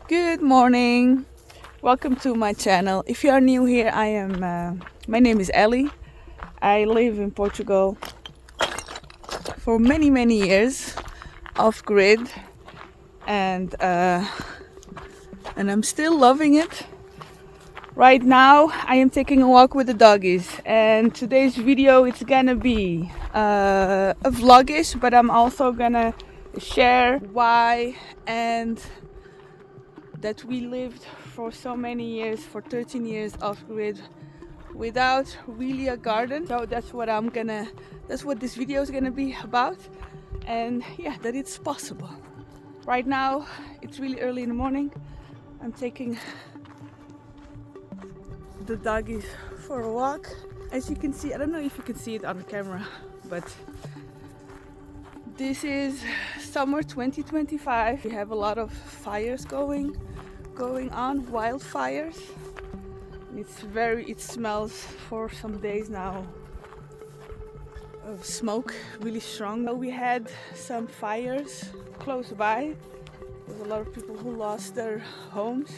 Good morning. Welcome to my channel. If you are new here, my name is Ellie. I live in Portugal for many years, off grid, and I'm still loving it. Right now, I am taking a walk with the doggies, and today's video it's gonna be a vlogish, but I'm also gonna share why and that we lived for so many years, for 13 years off grid without really a garden. So that's what this video is gonna be about, and yeah, that it's possible. Right now it's really early in the morning. I'm taking the doggies for a walk. As you can see, I don't know if you can see it on the camera, but this is summer 2025. We have a lot of fires going on, wildfires. It smells for some days now of smoke, really strong. We had some fires close by. There's a lot of people who lost their homes.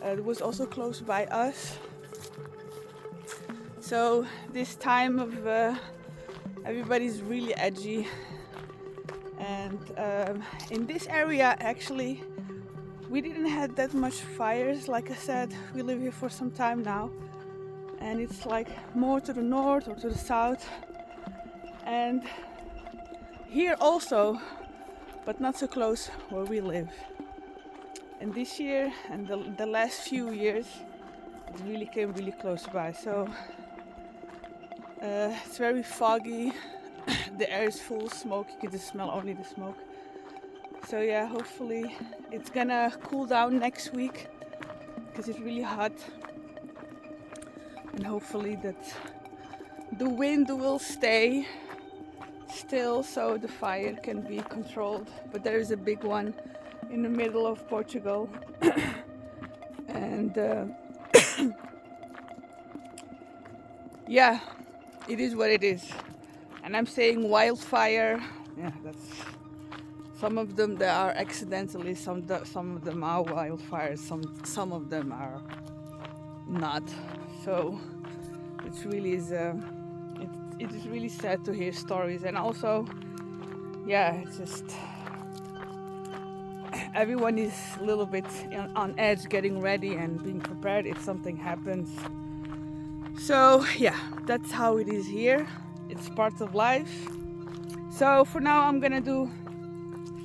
It was also close by us. So this time of everybody's really edgy, and in this area actually we didn't have that much fires. Like I said, we live here for some time now, and it's like more to the north or to the south, and here also, but not so close where we live. And this year and the last few years it really came really close by. So it's very foggy. The air is full of smoke. You can just smell only the smoke. So yeah, hopefully it's gonna cool down next week because it's really hot, and hopefully that the wind will stay still so the fire can be controlled. But there is a big one in the middle of Portugal and yeah, it is what it is. And I'm saying wildfire, yeah, that's some of them that are accidentally, some of them are wildfires, some of them are not. So it really is it is really sad to hear stories. And also, yeah, it's just everyone is a little bit on edge, getting ready and being prepared if something happens. So yeah, that's how it is here. It's part of life. So for now I'm gonna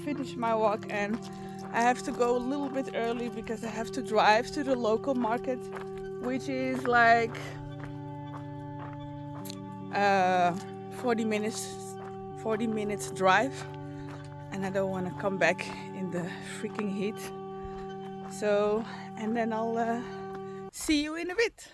finish my walk, and I have to go a little bit early because I have to drive to the local market, which is like 40 minutes drive, and I don't want to come back in the freaking heat. So, and then I'll see you in a bit.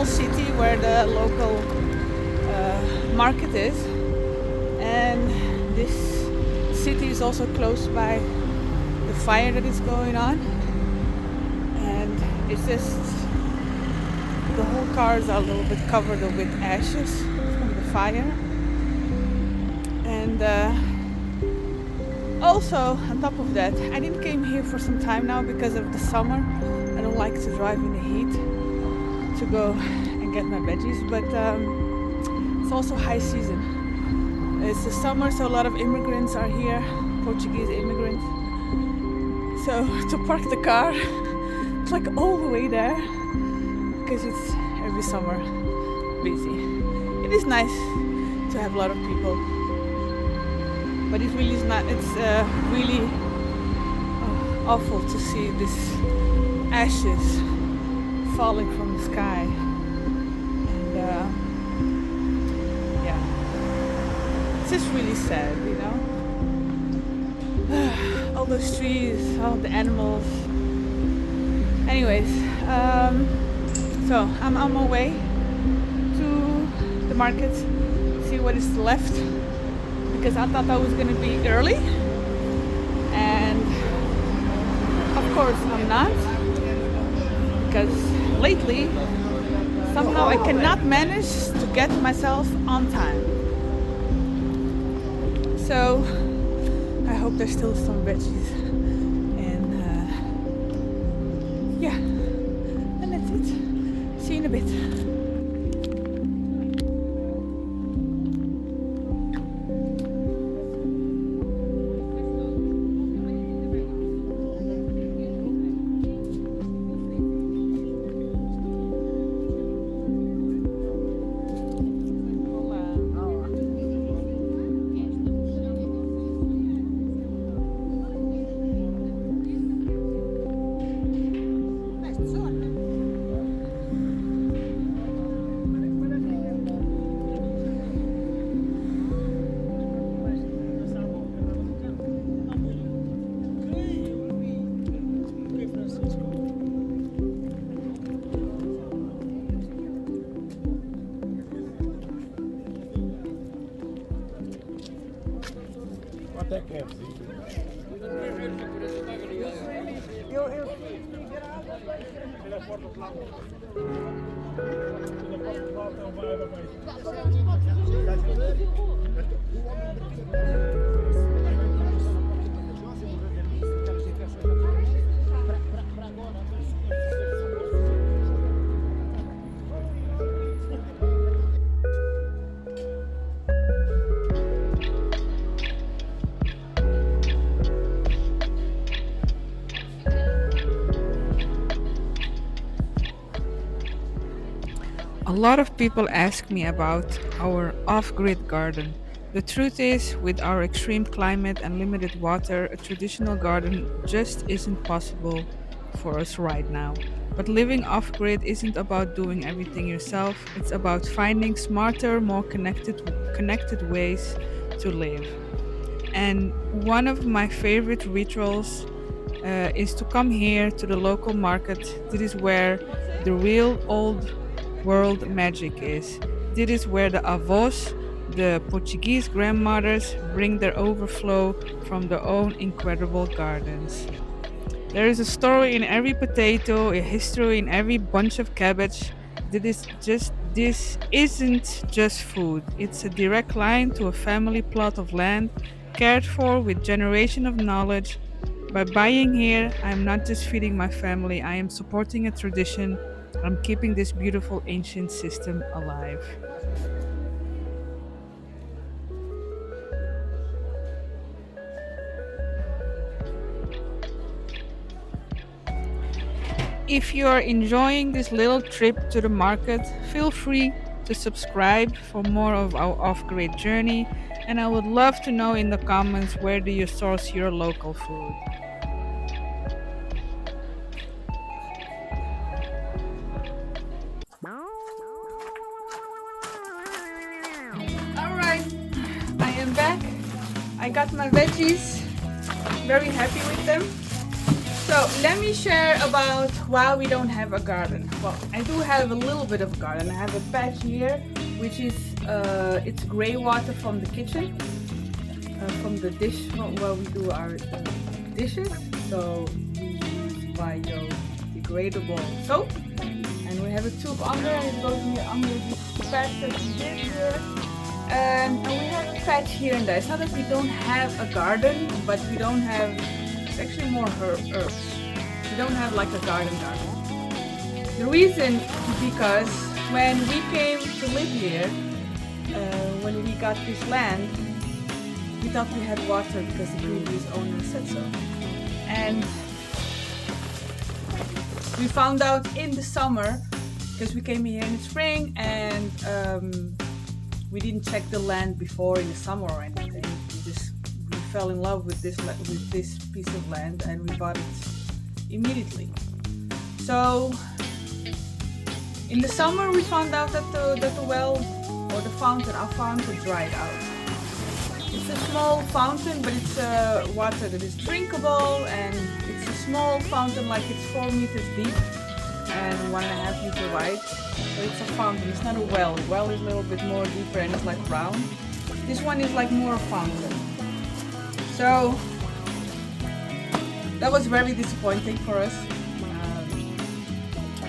City where the local market is, and this city is also close by the fire that is going on, and it's just the whole cars are a little bit covered with ashes from the fire. And also on top of that, I didn't came here for some time now because of the summer. I don't like to drive in the heat to go and get my veggies, but it's also high season. It's the summer, so a lot of immigrants are here, Portuguese immigrants. So to park the car, it's like all the way there because it's every summer busy. It is nice to have a lot of people, but it really is not. It's really awful to see this ashes falling from the sky, and yeah, it's just really sad, you know. All those trees, all the animals. Anyways, so I'm on my way to the market, see what is left, because I thought I was gonna be early, and of course I'm not, because lately somehow I cannot manage to get myself on time. So I hope there's still some veggies, and yeah, and that's it. See you in a bit. Quanto é que é? A lot of people ask me about our off-grid garden. The truth is, with our extreme climate and limited water, a traditional garden just isn't possible for us right now. But living off-grid isn't about doing everything yourself, it's about finding smarter, more connected ways to live. And one of my favorite rituals is to come here to the local market. This is where the real old world magic is. This is where the avós, the Portuguese grandmothers, bring their overflow from their own incredible gardens. There is a story in every potato, a history in every bunch of cabbage. This isn't just food. It's a direct line to a family plot of land cared for with generation of knowledge. By buying here, I'm not just feeding my family, I am supporting a tradition. I'm keeping this beautiful ancient system alive. If you are enjoying this little trip to the market, feel free to subscribe for more of our off-grid journey, and I would love to know in the comments where do you source your local food. Alright, I am back. I got my veggies, very happy with them. So let me share about why we don't have a garden. Well, I do have a little bit of a garden. I have a patch here, which is it's gray water from the kitchen, from the dish where we do our dishes. So we use biodegradable soap, and we have a tube under, and it goes under the patch that we did here. And we have a patch here and there. It's not that we don't have a garden, but we don't have. It's actually more herbs. We don't have like a garden. The reason is because when we came to live here, when we got this land, we thought we had water because the previous owner said so. And we found out in the summer, because we came here in the spring, and we didn't check the land before in the summer or anything. We fell in love with this piece of land, and we bought it immediately. So in the summer we found out that the well or the fountain, our fountain, dried out. It's a small fountain, but it's water that is drinkable, and it's a small fountain, like it's 4 meters deep and 1.5 meter wide. So it's a fountain, it's not a well. The well is a little bit more deeper and it's like round. This one is like more a fountain. So that was very disappointing for us.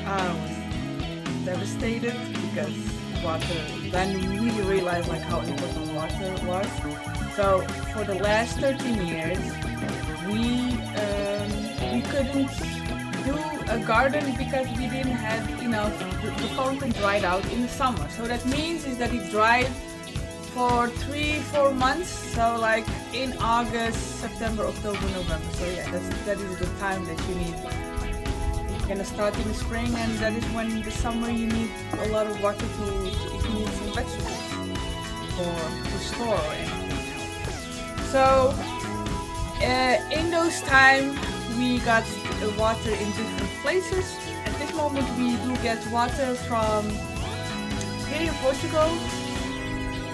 I was devastated because water, then we really realized like how important water was. So for the last 13 years we couldn't do a garden because we didn't have enough. The fountain dried out in the summer, so that means is that it dried for 3-4 months, so like in August, September, October, November. So yeah, that is the time that you need. You're gonna start in the spring, and that is when in the summer you need a lot of water to if you need some vegetables or to store or anything. So in those time we got water in different places. At this moment we do get water from here in Portugal.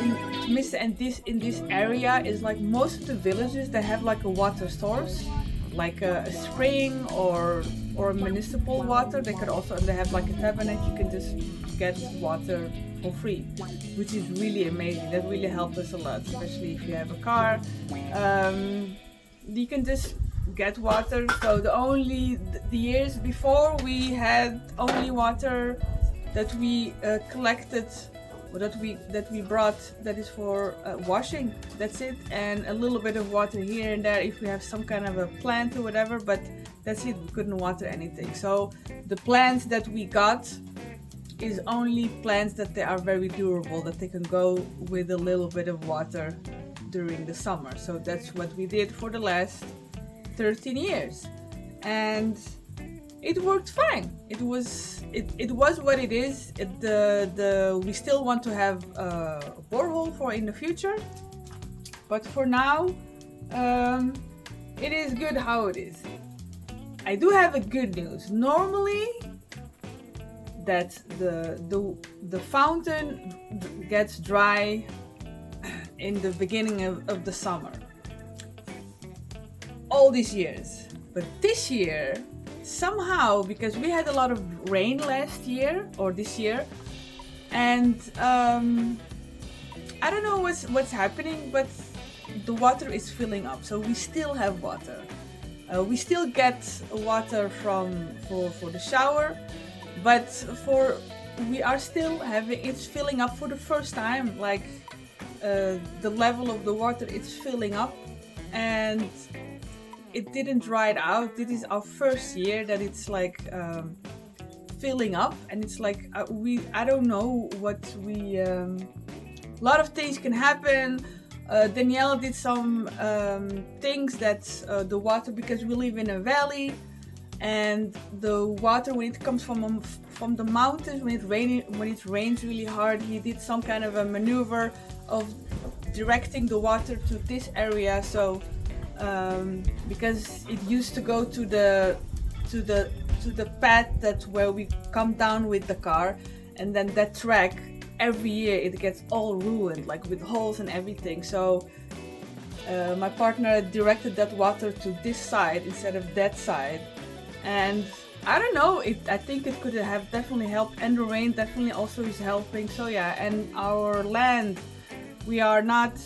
In this area is like most of the villages that have like a water source, like a spring or municipal water. They could also, they have like a tap in it. You can just get water for free, which is really amazing. That really helped us a lot, especially if you have a car. You can just get water. So the years before we had only water that we collected, or that we brought, that is for washing. That's it, and a little bit of water here and there if we have some kind of a plant or whatever, but that's it. We couldn't water anything. So the plants that we got is only plants that they are very durable, that they can go with a little bit of water during the summer. So that's what we did for the last 13 years, and it worked fine. It was what it is. We still want to have a borehole for in the future, but for now it is good how it is. I do have a good news. Normally that the fountain gets dry in the beginning of the summer all these years, but this year somehow, because we had a lot of rain last year or this year, and I don't know what's happening, but the water is filling up. So we still have water. We still get water for the shower, but we are still having, it's filling up for the first time. Like the level of the water is filling up, and it didn't dry it out. This is our first year that it's like filling up, and it's like I don't know what we. A lot of things can happen. Danielle did some things that the water, because we live in a valley, and the water, when it comes from the mountains, when it rains really hard, he did some kind of a maneuver of directing the water to this area. So because it used to go to the path that's where we come down with the car, and then that track every year it gets all ruined, like with holes and everything. So my partner directed that water to this side instead of that side, and I don't know, I think it could have definitely helped, and the rain definitely also is helping. So yeah, and our land, we are not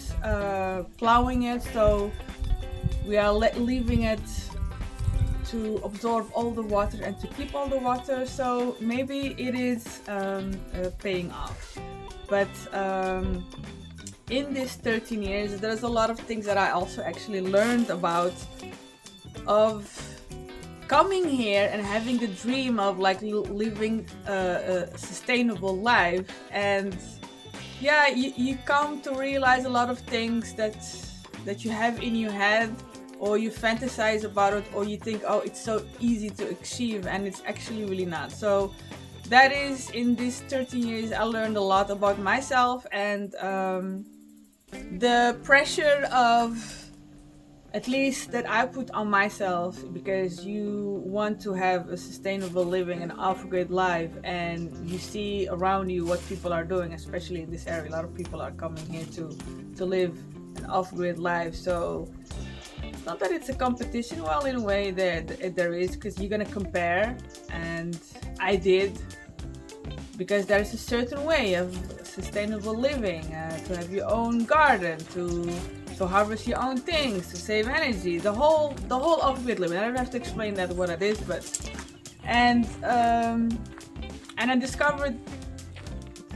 plowing it, so we are leaving it to absorb all the water and to keep all the water. So maybe it is paying off. But in this 13 years, there's a lot of things that I also actually learned about, of coming here and having the dream of like living a sustainable life. And yeah, you come to realize a lot of things that that you have in your head, or you fantasize about it, or you think, oh, it's so easy to achieve, and it's actually really not. So that is, in these 13 years, I learned a lot about myself, and the pressure of, at least that I put on myself, because you want to have a sustainable living and off-grid life, and you see around you what people are doing, especially in this area. A lot of people are coming here to live an off-grid life. So it's not that it's a competition. Well, in a way there is, because you're gonna compare, and I did, because there's a certain way of sustainable living, to have your own garden, to harvest your own things, to save energy, the whole off-grid living. I don't have to explain that what it is, but and I discovered,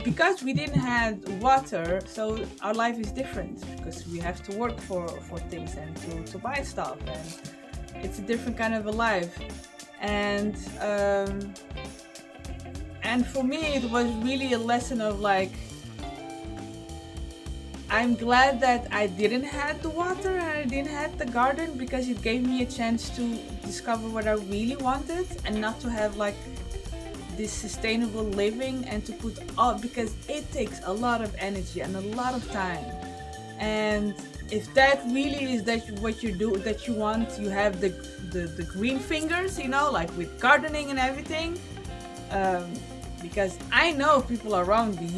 because we didn't have water, so our life is different, because we have to work for things and to buy stuff, and it's a different kind of a life. And for me, it was really a lesson of like, I'm glad that I didn't have the water and I didn't have the garden, because it gave me a chance to discover what I really wanted, and not to have like this sustainable living and to put all, because it takes a lot of energy and a lot of time. And if that really is that what you do, that you want, you have the green fingers, you know, like with gardening and everything. Because I know people around me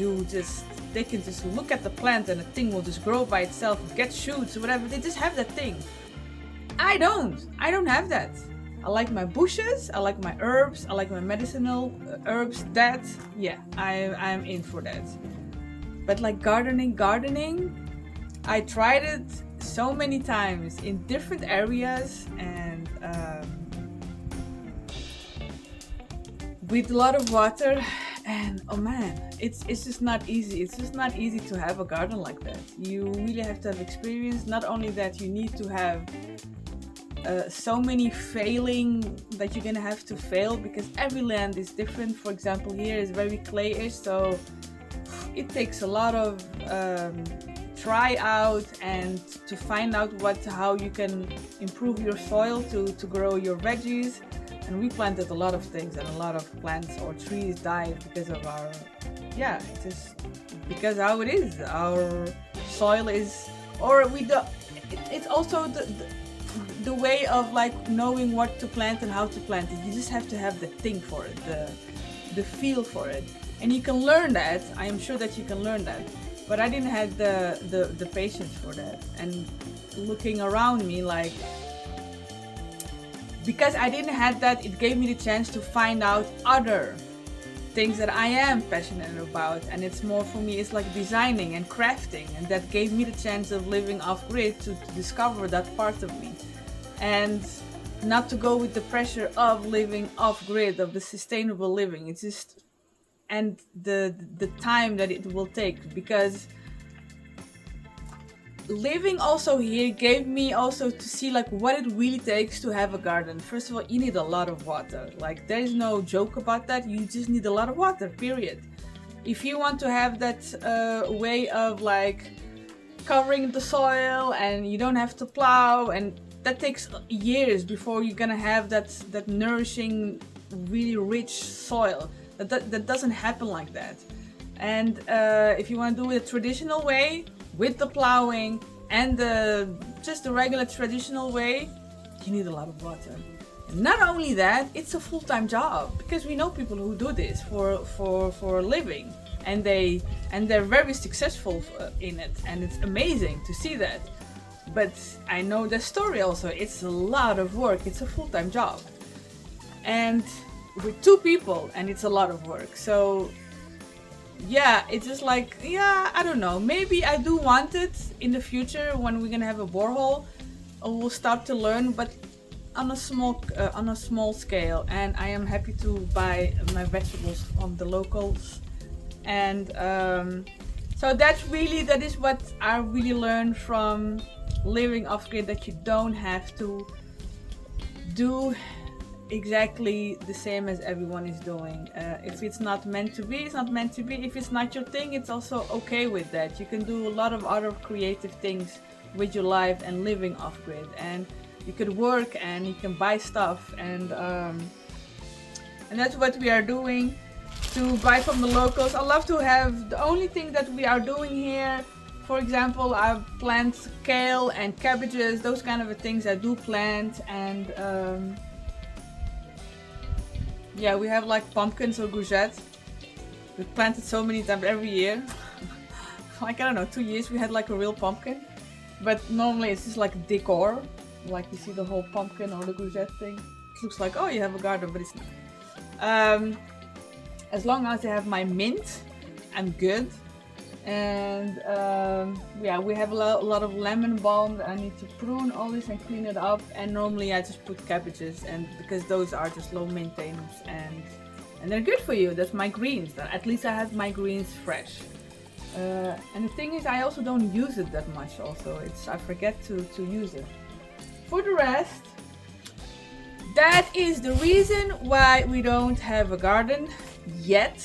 they can just look at the plant and the thing will just grow by itself, get shoots or whatever. They just have that thing. I don't have that. I like my bushes, I like my herbs, I like my medicinal herbs. That, yeah, I'm in for that. But like gardening, I tried it so many times in different areas, and with a lot of water, and oh man, it's just not easy. It's just not easy to have a garden like that. You really have to have experience. Not only that, you need to have so many failing that you're gonna have to fail, because every land is different. For example, here is very clayish, so it takes a lot of try out and to find out how you can improve your soil to grow your veggies. And we planted a lot of things, and a lot of plants or trees died because of our, just because how it is. Our soil is, or we do. It's also the way of like knowing what to plant and how to plant it. You just have to have the thing for it, the feel for it, and you can learn that. I am sure that you can learn that, but I didn't have the patience for that. And looking around me, like, because I didn't have that, it gave me the chance to find out other things that I am passionate about. And it's more for me, it's like designing and crafting, and that gave me the chance of living off-grid to discover that part of me, and not to go with the pressure of living off-grid, of the sustainable living. It's just, and the time that it will take, because living also here gave me also to see like what it really takes to have a garden. First of all, you need a lot of water. Like, there's no joke about that. You just need a lot of water, period. If you want to have that way of like covering the soil, and you don't have to plow, and that takes years before you're gonna have that nourishing, really rich soil. That doesn't happen like that. And if you want to do it a traditional way, with the plowing and just the regular traditional way, you need a lot of water. And not only that, it's a full-time job, because we know people who do this for a living, and they're very successful in it, and it's amazing to see that. But I know the story also. It's a lot of work. It's a full-time job, and with 2 people, and it's a lot of work. So yeah, it's just like, I don't know, maybe I do want it in the future when we're gonna have a borehole, or we'll start to learn, but on a small scale. And I am happy to buy my vegetables from the locals. And so that is what I really learned from living off-grid, that you don't have to do exactly the same as everyone is doing. If it's not meant to be, it's not meant to be. If it's not your thing, it's also okay with that. You can do a lot of other creative things with your life and living off grid. And you could work and you can buy stuff, and that's what we are doing, to buy from the locals. I love to have the only thing that we are doing here. For example, I plant kale and cabbages, those kind of things I do plant, and yeah, we have like pumpkins or courgettes. We planted so many times every year. Like, I don't know, 2 years we had like a real pumpkin. But normally it's just like decor. Like you see the whole pumpkin or the courgette thing. It looks like, oh, you have a garden, but it's not. As long as I have my mint, I'm good. And yeah, we have a lot of lemon balm. I need to prune all this and clean it up. And normally I just put cabbages, and because those are just low maintenance and they're good for you. That's my greens. At least I have my greens fresh. And the thing is, I also don't use it that much. Also, I forget to use it. For the rest, that is the reason why we don't have a garden yet.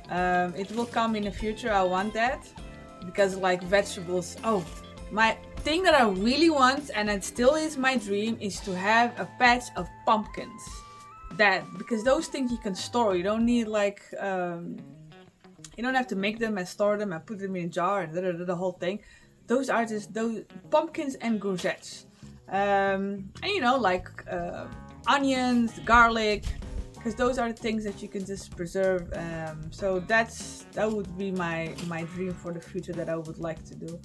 It will come in the future. I want that, because like vegetables. Oh, my thing that I really want, and it still is my dream, is to have a patch of pumpkins. Because those things you can store. You don't need like you don't have to make them and store them and put them in a jar and the whole thing. Those are just those pumpkins and courgettes. And you know, like onions, garlic, because those are the things that you can just preserve. So that would be my dream for the future, that I would like to do.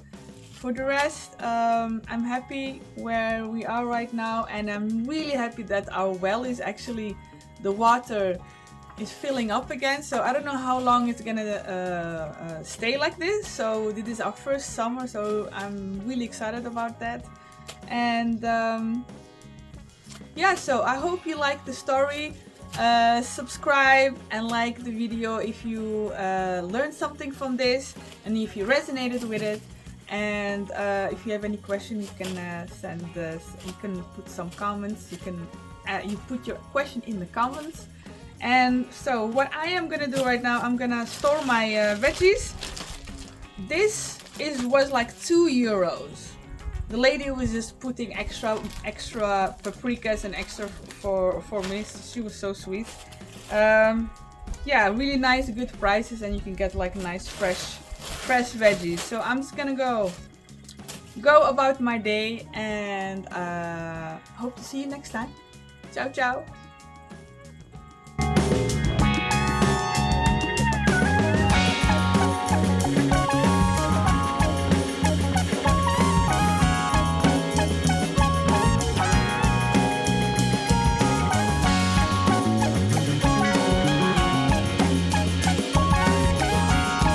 For the rest, I'm happy where we are right now, and I'm really happy that our well is actually, the water is filling up again. So I don't know how long it's gonna stay like this. So this is our first summer, so I'm really excited about that. And yeah, so I hope you like the story. Subscribe and like the video if you learned something from this, and if you resonated with it. And if you have any question, you can send us. You can put some comments. You put your question in the comments. And so what I am gonna do right now, I'm gonna store my veggies. This was like €2. The lady was just putting extra paprikas and extra for me. She was so sweet. Yeah, really nice, good prices, and you can get like nice fresh veggies. So I'm just gonna go about my day, and hope to see you next time. Ciao, ciao.